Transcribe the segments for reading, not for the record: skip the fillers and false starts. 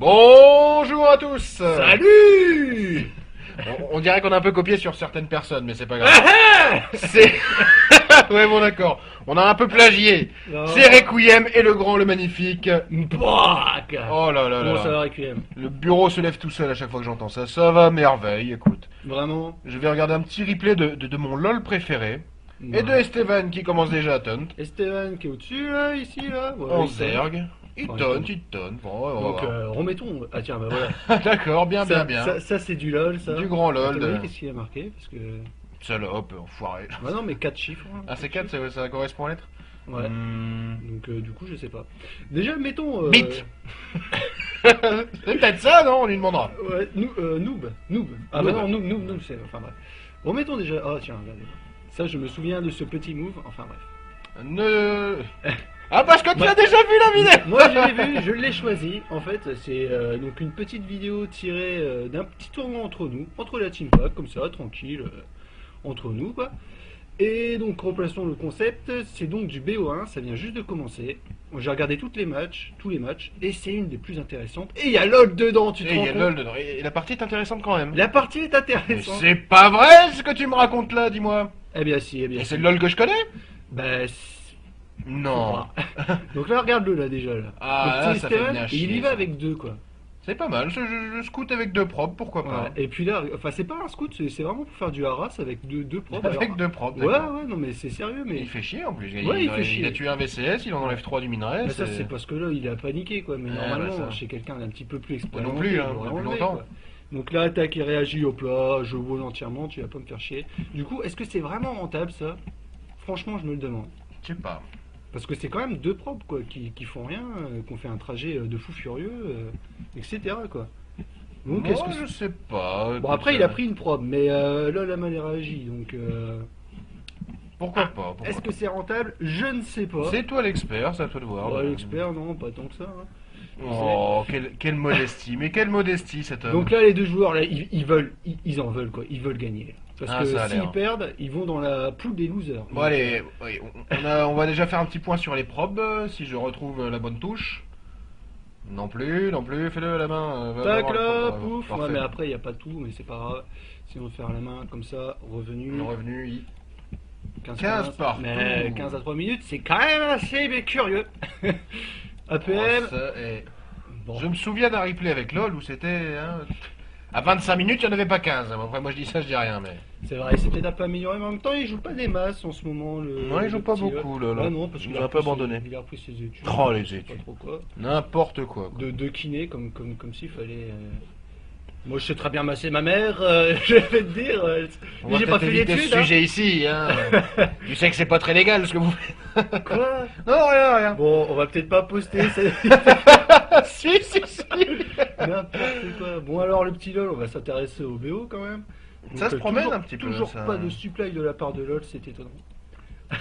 Bonjour à tous. Salut. On dirait qu'on a un peu copié sur certaines personnes, mais c'est pas grave. C'est... ouais bon d'accord, on a un peu plagié. Non. C'est Requiem et le grand, le magnifique. Braque. Oh là là là Comment ça là. va, Requiem? Le bureau se lève tout seul à chaque fois que j'entends ça. Ça va merveille, écoute. Vraiment? Je vais regarder un petit replay de mon LOL préféré. Et de Esteban qui commence déjà à taunt. Esteban qui est au-dessus, là, ici, là. Ouais, En il zerg. Il Ouais, taunt, il il taunt. Bon, ouais, on va Donc, voir. remettons. Ah, tiens, bah voilà. D'accord, bien, ça, bien. Ça, c'est du LOL, ça. Du grand LOL. Attends, qu'est-ce qu'il a marqué? Parce que. Salope, enfoiré. Bah non, mais 4 chiffres. Hein, Ah, c'est 4, ça correspond à la lettre. Ouais. Donc, du coup, je sais pas. Déjà, mettons. Bit. C'est peut-être ça, non? On lui demandera. Ouais, noob. Ah, bah non, noob, c'est. Enfin, bref. Remettons déjà. Ah, tiens, regardez. Ça, je me souviens de ce petit move. Enfin, bref. Ne... Ah, parce que tu as déjà vu la vidéo. Moi je l'ai vu, je l'ai choisi. En fait, c'est donc une petite vidéo tirée d'un petit tournoi entre nous, entre la team pack, comme ça, tranquille, entre nous quoi. Et donc remplaçons le concept, c'est donc du BO1, ça vient juste de commencer. J'ai regardé tous les matchs, et c'est une des plus intéressantes. Et il y a LOL dedans, tu te Et il rends y a compte? LOL dedans. Et la partie est intéressante quand même. La partie est Mais intéressante. c'est pas vrai ce que tu me racontes là, dis-moi. Eh bien si, eh bien Et si. c'est le LOL que je connais? Bah, Non. donc là, regarde-le là déjà là. Ah, Donc, là, c'est ça fait Esteban, bien et chier, il y va ça. avec deux quoi. C'est pas mal, je scout avec deux probes, pourquoi pas. Ouais, et puis là, enfin c'est pas un scout, c'est vraiment pour faire du harass avec deux probes. Avec alors. deux probes, Ouais, d'accord. ouais, non mais c'est sérieux, mais. Il fait chier en plus. Ouais, il fait Il chier. a tué un VCS, il en enlève 3 du minerai. Mais ça c'est parce que là il a paniqué quoi, mais Ouais, normalement bah, ça. chez quelqu'un d'un petit peu plus Moi non expérimenté, plus, hein, il l'aurait depuis enlevé, longtemps. quoi. Donc là attaque et réagit, hop là, je vole entièrement, tu vas pas me faire chier. Du coup, est-ce que c'est vraiment rentable ça? Franchement je me le demande. Je sais pas. Parce que c'est quand même deux probes quoi, qui font rien, qui ont fait un trajet de fou furieux, etc. quoi. Donc Moi, est-ce que je sais pas. Bon après il a pris une probe, mais là la mal réagi, donc Pourquoi pas, pourquoi est-ce pas. que c'est rentable? Je ne sais pas. C'est toi l'expert, c'est à toi de voir. Ouais, l'expert non, pas tant que ça. Hein. Oh, quelle modestie, mais quelle modestie cet homme. Donc là les deux joueurs là, ils en veulent quoi, ils veulent gagner. Parce Ah, que ça a s'ils l'air. perdent, ils vont dans la poule des losers. Bon allez, oui, on va déjà faire un petit point sur les probes, si je retrouve la bonne touche. Non plus, fais-le à la main. Va Tac voir les là, probes, pouf. parfait. Ouais, mais après il n'y a pas tout, mais c'est pas grave. Si on veut faire à la main comme ça, revenu. Le revenu, 15 partout. Mais 15 à 3 minutes, c'est quand même assez curieux. APM. Oh, ça est- Bon. Je me souviens d'un replay avec LOL où c'était... hein, à 25 minutes, il n'y en avait pas 15. Après, moi je dis ça, je dis rien, mais... C'est vrai, c'est peut-être un peu amélioré, mais en même temps, il joue pas des masses en ce moment. Ouais, il joue pas beaucoup, là. Ouais, non, parce Il qu'il a un peu abandonné. Il a repris ses études. Oh, les je sais études. Pas trop quoi. N'importe quoi. De kiné, comme s'il fallait. Moi, je sais très bien masser ma mère, je vais te dire. On Mais va j'ai pas peut-être fait éviter l'étude. ce Hein. sujet ici, hein. Tu sais que c'est pas très légal ce que vous faites. Quoi? Non, rien. Bon, on va peut-être pas poster. Si. N'importe quoi. Bon, alors, le petit LOL, on va s'intéresser au BO quand même. Ça se promène un petit peu, Toujours ça. pas de supply de la part de LOL, c'est étonnant.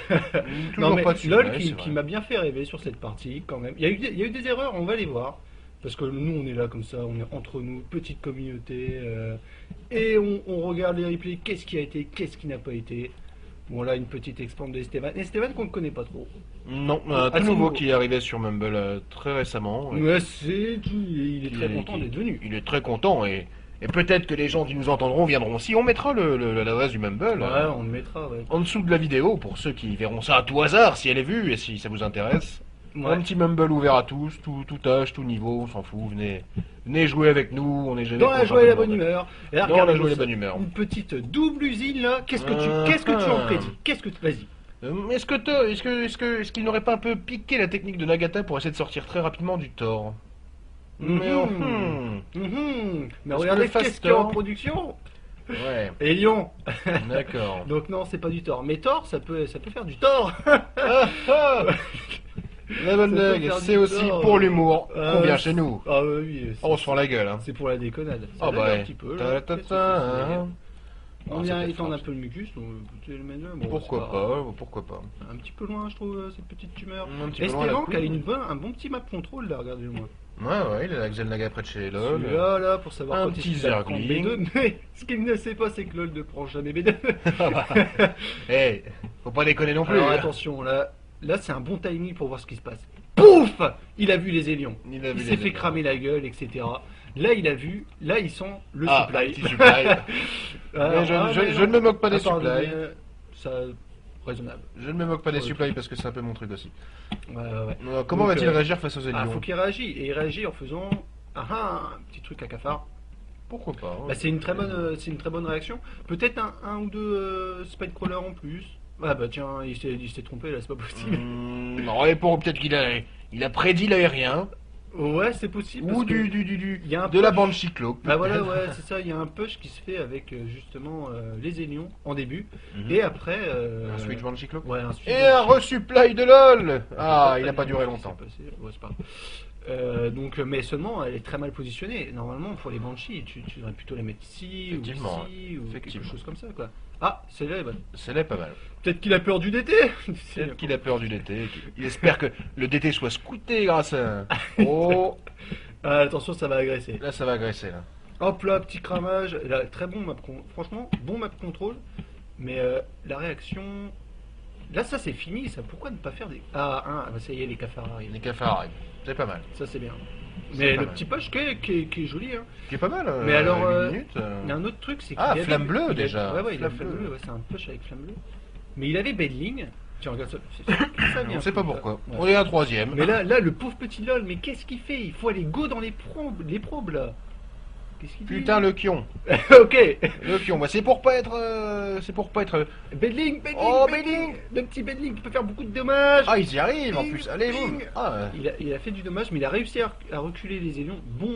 Toujours Non, mais pas de LOL supply, c'est qui vrai. m'a bien fait rêver sur cette partie quand même. Il y a eu des erreurs, on va les voir. Parce que nous on est là comme ça, on est entre nous, petite communauté. Et on regarde les replays, qu'est-ce qui a été, qu'est-ce qui n'a pas été. Bon là une petite expand d'Esteban. Esteban qu'on ne connaît pas trop. Non, un Ah, tout c'est nouveau nouveau. qui est arrivé sur Mumble très récemment. Ouais, il est très Il- content d'être venu. Il est très content et peut-être que les gens qui nous entendront viendront aussi. On mettra l'adresse du Mumble Ouais, on le mettra, ouais. en dessous de la vidéo pour ceux qui verront ça à tout hasard si elle est vue et si ça vous intéresse. Ouais. Un petit Mumble ouvert à tous, tout âge, tout niveau, on s'en fout. Venez jouer avec nous, on est jamais Dans la contre joie et la un bonne bordel. humeur. Et là, Dans regarde, la joie et la bonne humeur. Une petite double usine là. Qu'est-ce que tu en prédis? Vas-y. Est-ce qu'il n'aurait pas un peu piqué la technique de Nagata pour essayer de sortir très rapidement du Thor? Mais Mais Parce regardez que le qu'est-ce qu'il y a en Fastor- production. ouais, Et Lyon. d'accord. Donc non, c'est pas du tort. Mais tort, ça peut faire du tort. La bonne Ça peut blague, faire c'est du aussi tort. pour l'humour qu'on vient chez nous. Ah oui. On se fend la gueule, hein. C'est pour la déconnade. Ça Ah lag bah, un petit peu. Là. ta, ta, Qu'est-ce ta, que c'est, hein. On Ah, vient c'était étendre un fort. peu le mucus. Donc, écoutez, le menu, bon, Pourquoi c'est grave. pas, pourquoi pas. Un petit peu loin, je trouve, cette petite tumeur. Un petit peu loin, Esteban la qui a coupe. un bon petit map control là, regardez-moi. Ouais, il a la Xelnaga près de chez LOL. Là, pour savoir Un quand petit est-ce qu'il va prendre Zergling. B2. Mais ce qu'il ne sait pas, c'est que LOL ne prend jamais B2. Eh, faut pas déconner non plus. Alors hein. attention, là c'est un bon timing pour voir ce qui se passe. Boum. pouf, il a vu les Élions. Il a vu Il les s'est fait Élions. cramer la gueule, etc. Là, il a vu, là, il sent le Ah, supply. petit supply. Mais je ne me moque pas des supplies. supplies. Ça, raisonnable. Je ne me moque pas des Ouais. supplies parce que c'est un peu mon truc aussi. Ouais. Comment Donc, va-t-il réagir face aux Ah, Élions? faut qu'il réagisse. Et il réagit en faisant un petit truc à cafard. Pourquoi pas? Bah, c'est une très bonne réaction. Peut-être un ou deux spike crawlers en plus. Ah bah tiens, il s'est trompé là, c'est pas possible. Ouais, peut-être il a prédit l'aérien. Ouais, c'est possible. Ou parce que il y a un de la push. bande cyclope. Bah voilà, ouais, c'est ça. Il y a un push qui se fait avec justement les Élions en début. Mhm. Et après. Un switch bande cyclope. Ouais, un switch Et un bande resupply de LOL. Ah, il a pas duré c'est longtemps. passé. Ouais, c'est pas grave. Donc, mais seulement, elle est très mal positionnée. Normalement, pour les Banshees, tu devrais plutôt les mettre ici, ou Effectivement, ici, ou quelque effectivement. chose comme ça, quoi. Ah, celle-là est bonne. C'est pas mal. Peut-être qu'il a peur du DT. Peut-être qu'il a peur du DT. Il espère que le DT soit scouté grâce à. Oh, Ah, attention, ça va agresser. là ça va agresser là. Hop là, petit cramage. Là, très bon franchement, bon map control. Mais la réaction. Là, ça c'est fini. Ça, pourquoi ne pas faire des. Ah, bah, ça y est, les cafards arrivent. Les cafards arrivent. C'est pas mal. Ça c'est bien. C'est Mais pas le mal. petit push qui est joli. Hein. Qui est pas mal. Mais alors, 8 minutes. Il y a un autre truc, c'est qu'il Ah, avait- flamme bleue, il a- déjà. Ouais, il a Flamme flamme bleue. bleue. Ouais, c'est un push avec flamme bleue. Mais il avait Bedling. Tiens, regarde ça. Ça On vient sait pas foutre, pourquoi. là. On Ouais. est à troisième. Mais là, le pauvre petit LOL, mais qu'est-ce qu'il fait? Il faut aller go dans les probes là. Qu'est-ce qu'il dit? Putain, le kion. Ok. Le kion. Bah, c'est pour pas être. C'est pour pas être. Bedling. Oh, Bedling. Le petit Bedling qui peut faire beaucoup de dommages. Ah, ils y arrivent en Bing, plus. Allez, bing. boum. Ah, Il a fait du dommage, mais il a réussi à reculer les Élions. Bon.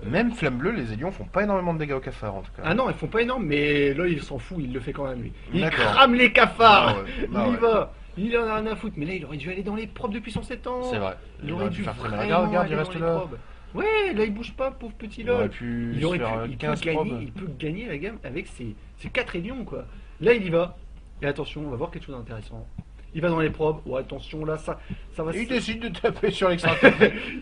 même flamme bleue, les Élions font pas énormément de dégâts aux cafards en tout cas. Ah non, ils font pas énorme, mais là il s'en fout, il le fait quand même lui. Il D'accord. crame les cafards. Ah ouais, Il bah y ouais. va. Il en a rien à foutre. Mais là il aurait dû aller dans les probes depuis 107 ans. C'est vrai. Il aurait dû faire très mal. vraiment Regarde, il aller reste dans les là. probes. Ouais, là il bouge pas, pauvre petit Il aurait LOL. pu Il se aurait pu, faire il peut 15 gagner, probes. il peut gagner la gamme avec ses 4 Élions quoi. Là il y va. Et attention, on va voir quelque chose d'intéressant. Il va dans les probes. Ouais, attention là, ça va. Il décide de taper sur l'extracteur.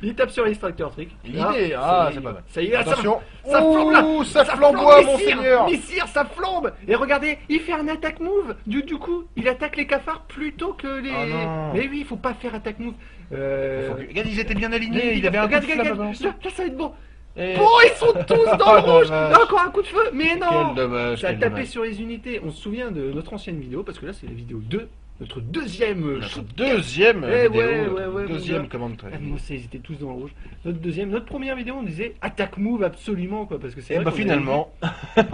Il tape sur l'extracteur trick. Là, L'idée, ça y est, c'est pas mal. Ça y est, là, Attention. ça flambe là. Ouh, ça flamboie, mon Messire, seigneur. Messire, ça flambe. Et regardez, il fait un attack move. Du coup, il attaque les cafards plutôt que les. Oh non. Mais oui, il faut pas faire attack move. Regarde, ils étaient bien alignés. Il avait un coup regarde, de flamme regarde, avant. là, ça va être bon. Et- Bon, ils sont tous dans le Oh, rouge. dommage. Là, encore un coup de feu. Mais non. Quel dommage. Ça a quel tapé dommage. sur les unités. On se souvient de notre ancienne vidéo parce que là, c'est la vidéo 2. Notre deuxième Notre shoot. deuxième Eh vidéo. ouais, notre mon deuxième gars. commande Ah, moi, ils étaient tous dans le rouge. Notre première vidéo, on disait attack move absolument quoi, parce que c'est Et vrai bah qu'on avait finalement,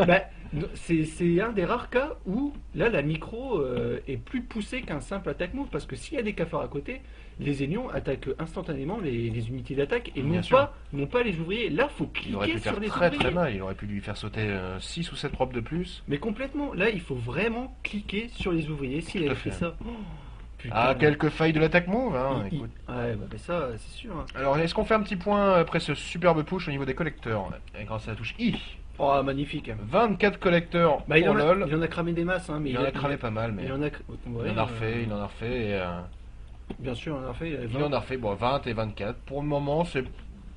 Bah, c'est un des rares cas où là la micro est plus poussée qu'un simple attack move parce que s'il y a des cafards à côté, les Élions attaquent instantanément les unités d'attaque et Bien non sûr. pas les ouvriers. Là, faut il aurait pu cliquer faire sur les très ouvriers. très mal. Il aurait pu lui faire sauter 6 ou 7 probes de plus. Mais complètement. Là, il faut vraiment cliquer sur les ouvriers. S'il Tout à avait fait fait. ça. Oh, putain. Ah, quelques failles de l'attaque move. Hein, Il- écoute. Ouais, bah, ça, c'est sûr. Hein. Alors, est-ce qu'on fait un petit point après ce superbe push au niveau des collecteurs grâce à la touche I. Oh, magnifique. 24 collecteurs Bah, il pour en LOL. a cramé des masses, hein, mais Il en a cramé pas mal, mais Il en a, il en a refait, il en a refait. Et, Bien sûr, il en a refait. il en a refait, bon, 20 et 24. Pour le moment, c'est.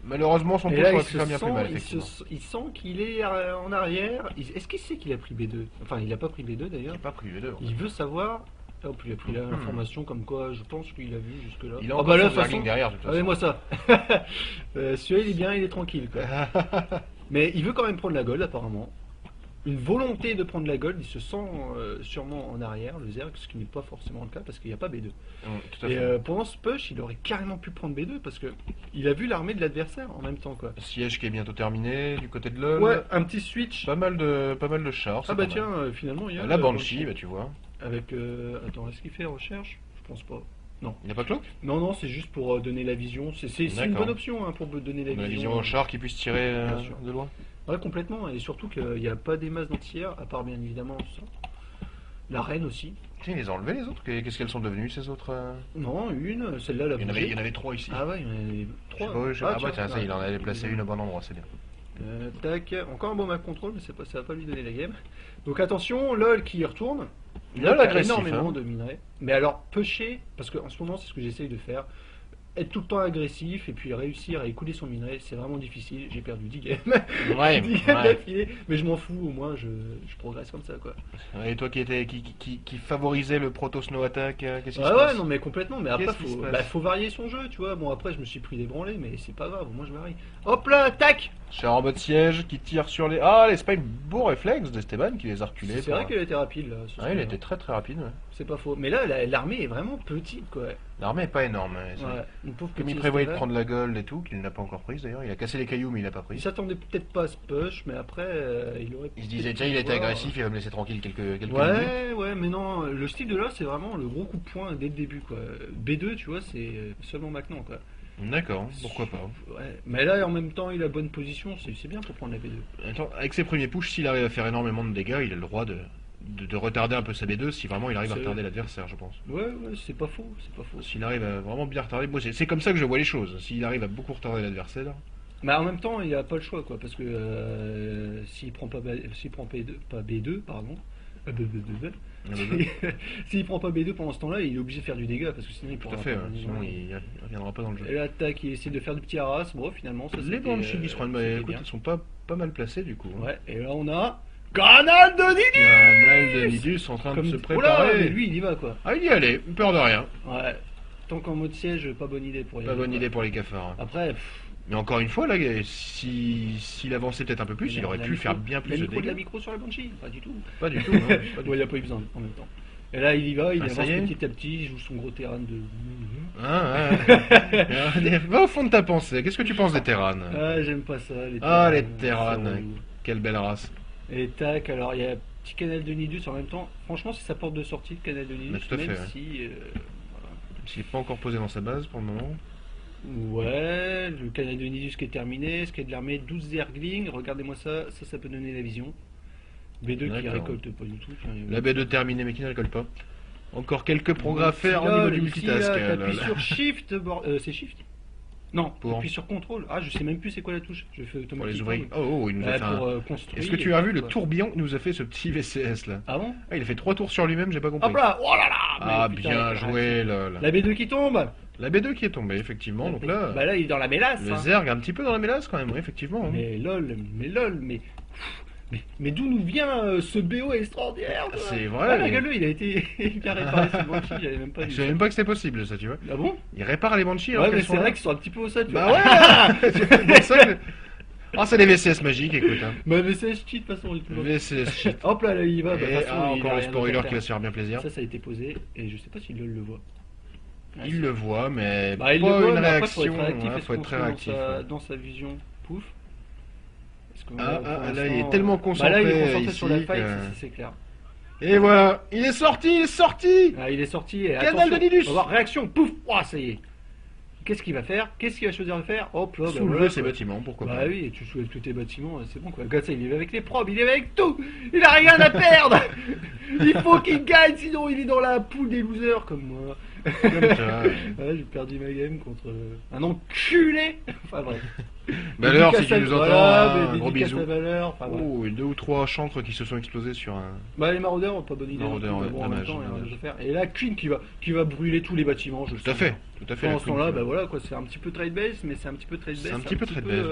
Malheureusement, son Et push là, aurait il pu se, faire bien plus mal, sent, effectivement. il sent qu'il est en arrière. Est-ce qu'il sait qu'il a pris B2? Enfin, il a pas pris B2 Il d'ailleurs. n'est pas privé d'eux. Il veut savoir. Hop, il a pris l'information comme quoi je pense qu'il a vu jusque-là. Il a Oh, encore bah là, son de toute Zergling façon, derrière, de toute façon. regardez-moi ça. Celui-là, il est bien, il est tranquille. Quoi. Mais il veut quand même prendre la gold, apparemment. Une volonté de prendre la gold, il se sent sûrement en arrière, le Zerg, ce qui n'est pas forcément le cas parce qu'il n'y a pas B2. Tout à Et fait. pendant ce push, il aurait carrément pu prendre B2 parce que il a vu l'armée de l'adversaire en même temps. Quoi. Siège qui est bientôt terminé du côté de LOL. Ouais, un petit switch. Pas mal de chars. c'est Ah bah pas tiens, mal. finalement, il y a La Banshee, bah tu vois. avec attends, est-ce qu'il fait recherche? Je pense pas. Il n'y a pas Cloak? Non, c'est juste pour donner la vision. C'est une D'accord. bonne option hein, pour donner la On a la vision. vision au char qui puisse tirer Bien sûr. de loin. Ouais, complètement. Et surtout qu'il n'y a pas des masses d'anti-air, à part bien évidemment ça. La reine aussi. Tiens, ils les ont enlevés les autres? Qu'est-ce qu'elles sont devenues ces autres Non, une, celle-là, la il y en avait 3 ici. Ah ouais, il y en avait Je sais trois. pas, ah bah tiens, ça, ouais. il en avait placé une au bon endroit, c'est bien. Tac, encore un bon map control, mais ça va pas lui donner la game. Donc attention, LOL qui y retourne. LOL qui a agressif, énormément hein. de minerais. Mais alors, pusher, parce qu'en ce moment, c'est ce que j'essaye de faire. être tout le temps agressif et puis réussir à écouler son minerai, c'est vraiment difficile. J'ai perdu 10 games, Ouais, 10 games ouais. d'affilée, mais je m'en fous, au moins je progresse comme ça quoi. Et toi qui favorisais le proto snow attack, qu'est-ce qui se Ouais, ouais, passe? non, mais complètement. Mais après, Qu'est-ce qui se passe? faut varier son jeu, tu vois. Bon, après, je me suis pris des branlés, mais c'est pas grave. Moi, je varie. Hop là, tac. Cher en mode siège qui tire sur les. Ah, les spikes beau réflexe d'Esteban qui les a reculés. C'est vrai qu'elle était rapide là. Ah, il était très très rapide. Ouais. C'est pas faux. Mais là, l'armée est vraiment petite, quoi. L'armée est pas énorme. Ouais, une pauvre Comme il petite prévoyait de Esteban. prendre la gold et tout, qu'il n'a pas encore prise d'ailleurs. Il a cassé les cailloux, mais il n'a pas Il pris. s'attendait peut-être pas à ce push, mais après, il aurait. Il se disait, peut-être tiens, il pu était voir. agressif, il va me laisser tranquille quelques minutes. Ouais, ouais, mais non, le style de là, c'est vraiment le gros coup de poing dès le début, quoi. B2, tu vois, c'est seulement maintenant, quoi. D'accord, pourquoi pas. Ouais, mais là, en même temps, il a bonne position, c'est bien pour prendre la B2. Attends, avec ses premiers pushs, s'il arrive à faire énormément de dégâts, il a le droit de retarder un peu sa B2 si vraiment il arrive à C'est- retarder l'adversaire, je pense. Ouais, ouais, c'est pas faux, c'est pas faux. S'il arrive à vraiment bien retarder, moi, c'est comme ça que je vois les choses. S'il arrive à beaucoup retarder l'adversaire, Mais en même temps, il a pas le choix, quoi, parce que s'il prend pas, s'il prend B2, pas B2, pardon, s'il prend pas B2 pendant ce temps-là, il est obligé de faire du dégât, parce que sinon il tout pourra à fait, pas ouais, gagner. sinon il reviendra pas dans le jeu. Et là, tac, il essaie de faire du petit haras. Bon, finalement, ça Les c'était, Banshees qui se prennent, bah, c'était écoute, bien. ils sont pas mal placés du coup. Ouais, et là on a Canal de Il y a un Nile de Nidus. Nidus en train Comme de se oh là, mais préparer. lui il y va quoi. Ah, il y allait, peur de rien. Ouais. Tant qu'en mode siège, pas bonne idée pour y Pas aller, bonne quoi. idée pour les cafards. Après, Mais encore une fois, là, s'il avançait peut-être un peu plus, il aurait pu faire bien plus de de la dégâts. micro sur la Banshee, pas du tout. Pas du tout, non. Pas du Ouais, tout. il a pas eu besoin en même temps. Et là, il y va, il Ah, ça avance y est. petit à petit, il joue son gros terrain de. Hein, va au fond de ta pensée. Qu'est-ce que tu penses des Terrans? Ah, j'aime pas ça. Les Ah, les Terrans, Terrans. c'est relou. Quelle belle race. Et tac, alors il y a un petit canal de Nidus en même temps. Franchement, c'est sa porte de sortie, le canal de Nidus, Mais tout à même fait, ouais. si. S'il n'est pas encore posé dans sa base pour le moment. Ouais, le canal de Nidus qui est terminé, ce qui est de l'armée, 12 Zerglings, regardez-moi ça, ça peut donner la vision. B2 qui D'accord. récolte pas du tout. Tiens, La baie de terminée, mais qui ne récolte pas. Encore quelques progrès à faire au Là, niveau du ici, multitask. là, t'appuies là. sur Shift, c'est Shift? Non, Pour- t'appuies sur Contrôle. Ah, je sais même plus c'est quoi la touche. Je fais Pour les automatiquement. ouvriers. Oh, il nous a Ouais, fait pour un. construire. Est-ce que tu as vu le quoi. tourbillon qu'il nous a fait ce petit VCS là? Ah bon? Ah, il a fait 3 tours sur lui-même, j'ai pas compris. Hop là! Oh là là! Ah, Mais putain, bien arrête. joué, lol. La B2 qui tombe! La B2 qui est tombée, effectivement. Donc là, Bah là, il est dans la mélasse. le hein. Zerg un petit peu dans la mélasse quand même, oui, effectivement. hein. Mais lol, mais d'où nous vient ce BO extraordinaire quoi. C'est vrai, Ah, mais- regarde-le, il a été bien réparé ce Banshee, j'avais même pas Je vu. savais même pas que c'était possible ça, tu vois. Ah bon? Il répare les Banshees alors Ouais, mais qu'elles sont c'est là. vrai qu'ils sont un petit peu au sol, tu Bah vois. ouais C'est pour ça que- Ah, c'est les VCS magiques, écoute. Hein. Bah, mais c'est cheat de toute façon. VCS shit. Hop là, il y va. Bah, de Et toute façon, ah, il a encore le rien spoiler d'autre à qui va faire. se faire bien plaisir. Ça a été posé, et je sais pas si LOL le voit. Il le voit, mais Bah, il pas le voit, une mais après, réaction. faut être réactif, ouais, est-ce faut être qu'on très se met réactif. ouais. dans sa vision. Pouf. Parce que, Ah, pour ah, là, l'instant, il est tellement Bah là, il est concentré concentré sur la ici fight, que- c'est clair. Et voilà, il est sorti. Ah, il est sorti. Et Canal attention, de Nidus. on va voir, réaction, pouf. Oh, ça y est. Qu'est-ce qu'il va faire? Qu'est-ce qu'il va choisir de faire? Hop là, bah, Soulever voilà, ses quoi. bâtiments, pourquoi Bah pas. oui, tu soulèves tous tes bâtiments, c'est bon quoi. Regarde ça, il est avec les probes, il est avec tout. Il a rien à perdre. Il faut qu'il gagne, sinon il est dans la poule des losers comme moi. Comme ça. Ouais, j'ai perdu ma game contre un enculé. Enfin bref. Valeur, si Dédicace tu à- nous entends, voilà, hein, mais un gros dédicace bisou. à Valeur. Enfin, bref. Oh, et 2 ou 3 chancres qui se sont explosés sur un. Bah les maraudeurs, pas bonne idée. Maraudeurs, non plus, ouais, mais bon, en même dommage, temps, il y a rien dommage. d'autre à faire. Et là, Queen qui va brûler tous les bâtiments, je le Tout à sens. fait, tout à fait. Pendant la ce temps-là, Queen, bah voilà quoi, c'est un petit peu trade base, mais c'est un petit peu trade base. C'est un petit peu trade base,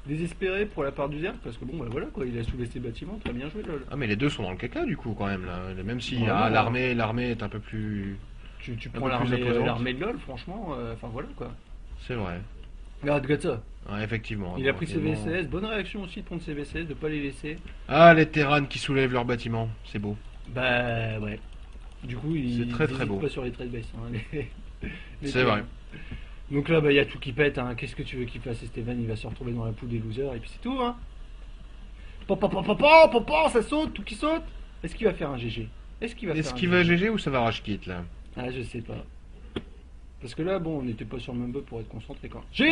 désespéré pour la part du Zerg parce que bon bah voilà quoi, il a soulevé ses bâtiments, très bien joué lol. Ah, mais les deux sont dans le caca du coup quand même là. Même si Ouais, ah, ouais. l'armée est un peu plus. Tu Un prends peu plus imposante. l'armée de LoL, franchement, enfin voilà quoi. C'est vrai. Regarde ça, Ouais, effectivement. il a pris ses Vraiment. VCS, bonne réaction aussi de prendre ses VCS, de pas les laisser. Ah, les Terrans qui soulèvent leurs bâtiments, c'est beau. Bah ouais. Du coup, il C'est très, très hésite beau. pas sur les trade base. Hein, les C'est vrai. Donc là, bah il y a tout qui pète. Hein. Qu'est-ce que tu veux qu'il fasse, Esteban? Il va se retrouver dans la poule des losers et puis c'est tout. Hein. Ça saute, tout qui saute. Est-ce qu'il va faire un GG? Est-ce qu'il va Est-ce faire qu'il un va GG? GG ou ça va rage quit là? Ah, je sais pas. Parce que là, bon, on n'était pas sur le même bug pour être concentré quand. GG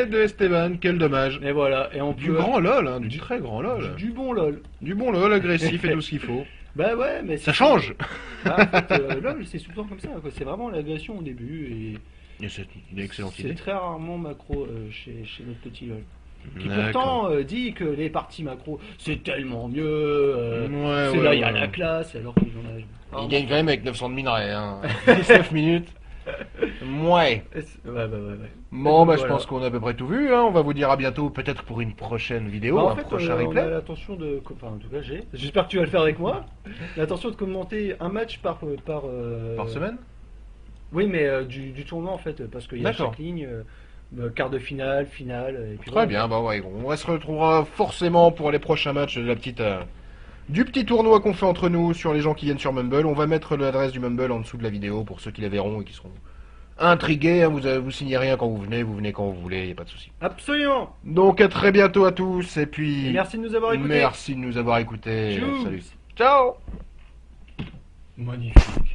de Esteban, quel dommage. Et voilà, et on Du peut. grand LOL, hein, du très grand LOL. Du bon LOL. Du bon LOL, agressif et tout ce qu'il faut. Bah ouais, mais Ça change. Bah, en fait, LOL, c'est souvent comme ça, quoi. C'est vraiment l'agression au début et Et c'est une excellente c'est idée. très rarement macro chez notre petit LOL. Qui D'accord. pourtant dit que les parties macro c'est tellement mieux, Ouais, c'est ouais, là il y a ouais. la classe alors qu'il en a. Il gagne quand même avec 900 de minerais, hein. 19 minutes. Ouais. Ouais. Bon, bah, je Voilà. pense qu'on a à peu près tout vu, hein. On va vous dire à bientôt, peut-être pour une prochaine vidéo, Bah, en un fait, prochain on a replay. l'intention de. Enfin, en tout cas, j'espère que tu vas le faire avec moi. L'intention de commenter un match Par semaine? Oui, mais du tournoi en fait, parce qu'il y a D'accord. chaque ligne, quart de finale, finale, et puis Très voilà. bien, bah ouais, on se retrouvera forcément pour les prochains matchs de la petite, du petit tournoi qu'on fait entre nous sur les gens qui viennent sur Mumble. On va mettre l'adresse du Mumble en dessous de la vidéo pour ceux qui la verront et qui seront intrigués, hein. Vous signez rien quand vous venez quand vous voulez, y a pas de souci. Absolument. Donc à très bientôt à tous et Et puis merci de nous avoir écoutés. merci de nous avoir écoutés. Tchou. Salut. Ciao. Magnifique.